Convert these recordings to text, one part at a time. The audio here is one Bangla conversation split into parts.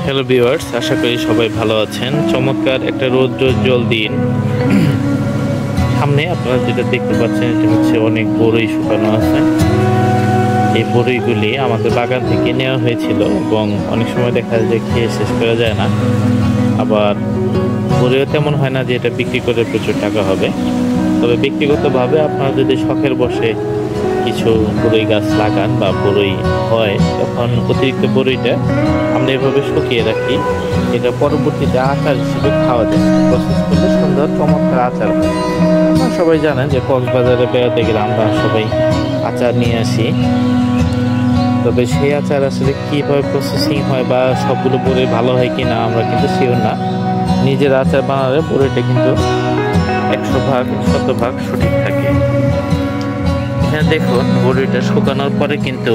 হ্যালো ভিউয়ার্স, আশা করি সবাই ভালো আছেন। চমৎকার একটা রৌদ্রোজ্জ্বল দিন। সামনে আপনারা যেটা দেখতে পাচ্ছেন, এটা হচ্ছে অনেক বড়ই শুকানো আছে। এই বড়ইগুলি আমাদের বাগান থেকে নেওয়া হয়েছিল এবং অনেক সময় দেখা যায় যে খেয়ে শেষ করা যায় না। আবার বড়ইও তেমন হয় না যে এটা বিক্রি করে প্রচুর টাকা হবে। তবে ব্যক্তিগতভাবে আপনারা যদি শখের বসে কিছু বড়ই গাছ লাগান বা বড়ই হয়, তখন অতিরিক্ত বড়ইটা আমরা এভাবে শুকিয়ে রাখি। এটা পরবর্তীতে আচার হিসেবে খাওয়া যায়। প্রসেস করলে সুন্দর চমৎকার আচার হয়। আপনারা সবাই জানেন যে কক্সবাজারে বেড়াতে গেলে আমরা সবাই আচার নিয়ে আসি। তবে সেই আচার আসলে কীভাবে প্রসেসিং হয় বা সবগুলো বড়ই ভালো হয় কি না আমরা কিন্তু শিওর না। নিজের আচার বানালে বড়ইটা কিন্তু 100% সঠিক থাকে। এখানে দেখুন, বড়িটা শুকানোর পরে কিন্তু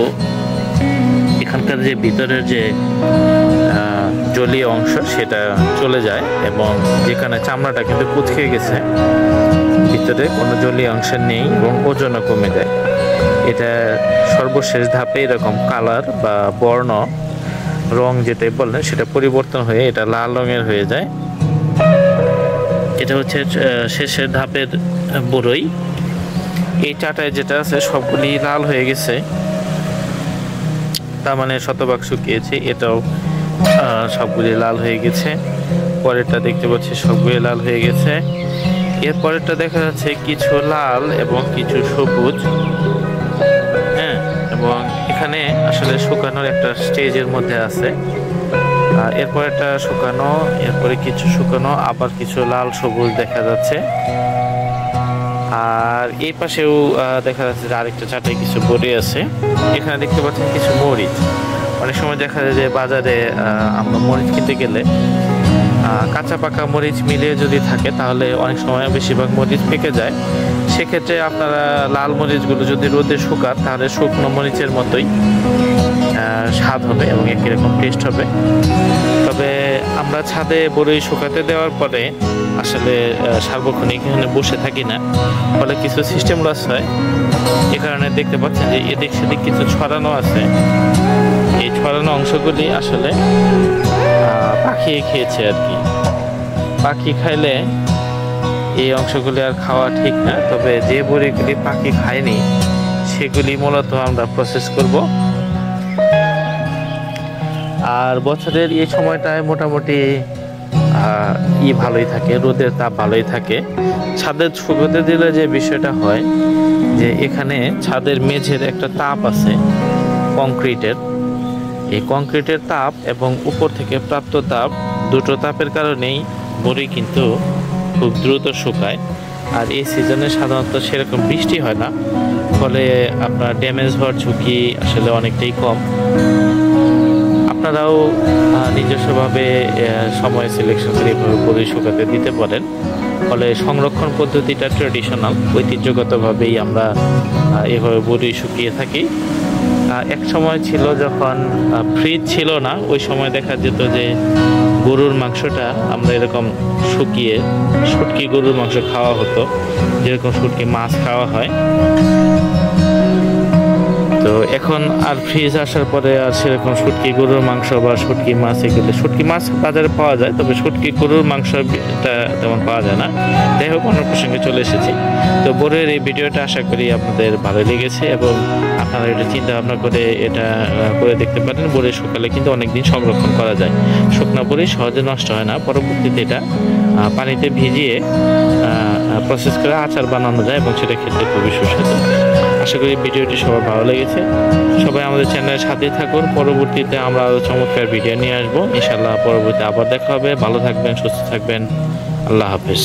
এখানকার যে ভিতরের যে জলীয় অংশ সেটা চলে যায় এবং যেখানে চামড়াটা কিন্তু কুঁচকে গেছে, ভিতরে কোনো জলীয় অংশ নেই এবং ওজনও কমে যায়। এটা সর্বশেষ ধাপে এরকম কালার বা বর্ণ রং যেটাই বললেন সেটা পরিবর্তন হয়ে এটা লাল রঙের হয়ে যায়। এটা হচ্ছে শেষের ধাপের বড়ই। এই চাটায় যেটা আছে সবগুলি লাল হয়ে গেছে, তার মানে 100% শুকিয়েছে। এটাও সবগুলি লাল হয়ে গেছে। পরেরটা দেখতে পাচ্ছি সবগুলি লাল হয়ে গেছে। এরপরেরটা দেখা যাচ্ছে কিছু লাল এবং কিছু সবুজ। হ্যাঁ, এবং এখানে আসলে শুকানোর একটা স্টেজের মধ্যে আছে। এরপরেরটা শুকানো, এরপরে কিছু শুকানো, আবার কিছু লাল সবুজ দেখা যাচ্ছে। আর এই পাশেও দেখা যাচ্ছে যে আরেকটা চাটায় কিছু বড়ি আছে। এখানে দেখতে পাচ্ছেন কিছু মরিচ। অনেক সময় দেখা যায় যে বাজারে আমরা মরিচ কিনতে গেলে কাঁচা পাকা মরিচ মিলিয়ে যদি থাকে তাহলে অনেক সময় বেশিরভাগ মরিচ পেকে যায়। সেক্ষেত্রে আপনারা লাল মরিচগুলো যদি রোদে শুকান তাহলে শুকনো মরিচের মতোই স্বাদ হবে এবং একই রকম টেস্ট হবে। তবে আমরা ছাদে বড়ি শুকাতে দেওয়ার পরে আসলে সার্বক্ষণিক এখানে বসে থাকি না, ফলে কিছু সিস্টেম লস হয়। এ কারণে দেখতে পাচ্ছেন যে এদিক সেদিক কিছু ছড়ানো আছে। এই ছড়ানো অংশগুলি আসলে পাখি খেয়েছে আর কি। পাখি খাইলে এই অংশগুলি আর খাওয়া ঠিক না। তবে যে বড়িগুলি পাখি খায়নি সেগুলি মূলত আমরা প্রসেস করব। আর বছরের এই সময়টায় মোটামুটি ভালোই থাকে, রোদের তাপ ভালোই থাকে। ছাদের শুকোতে দিলে যে বিষয়টা হয় যে এখানে ছাদের মেঝের একটা তাপ আছে কংক্রিটের। এই কংক্রিটের তাপ এবং উপর থেকে প্রাপ্ত তাপ, দুটো তাপের কারণেই বড়ি কিন্তু খুব দ্রুত শুকায়। আর এই সিজনে সাধারণত সেরকম বৃষ্টি হয় না, ফলে আপনার ড্যামেজ হওয়ার ঝুঁকি আসলে অনেকটাই কম। আপনারাও নিজস্বভাবে সময় সিলেকশন করে এভাবে বড়ি শুকাতে দিতে পারেন। ফলে সংরক্ষণ পদ্ধতিটা ট্রেডিশনাল, ঐতিহ্যগতভাবেই আমরা এভাবে বড়ি শুকিয়ে থাকি। এক সময় ছিল যখন ফ্রিজ ছিল না, ওই সময় দেখা যেত যে গরুর মাংসটা আমরা এরকম শুকিয়ে শুটকি গরুর মাংস খাওয়া হতো, যেরকম শুটকি মাছ খাওয়া হয়। তো এখন আর ফ্রিজ আসার পরে আর সেরকম শুটকি গরুর মাংস বা শুটকি মাছ, এগুলো শুটকি মাছ বাজারে পাওয়া যায়, তবে শুটকি গরুর মাংসটা তেমন পাওয়া যায় না। যাই হোক, অন্য প্রসঙ্গে চলে এসেছি। তো বড়ির এই ভিডিওটা আশা করি আপনাদের ভালো লেগেছে এবং আপনারা এটা চিন্তা ভাবনা করে এটা করে দেখতে পারেন। বড়ি শুকালে কিন্তু অনেকদিন সংরক্ষণ করা যায়। শুকনা বড়ি সহজে নষ্ট হয় না। পরবর্তীতে এটা পানিতে ভিজিয়ে প্রসেস করে আচার বানানো যায় এবং সেটা খেতে খুবই সুস্বাদু। আশা করি ভিডিওটি সবার ভালো লেগেছে। সবাই আমাদের চ্যানেলের সাথেই থাকুন। পরবর্তীতে আমরা আরও চমৎকার ভিডিও নিয়ে আসবো ইনশাল্লাহ। পরবর্তীতে আবার দেখা হবে। ভালো থাকবেন, সুস্থ থাকবেন। আল্লাহ হাফেজ।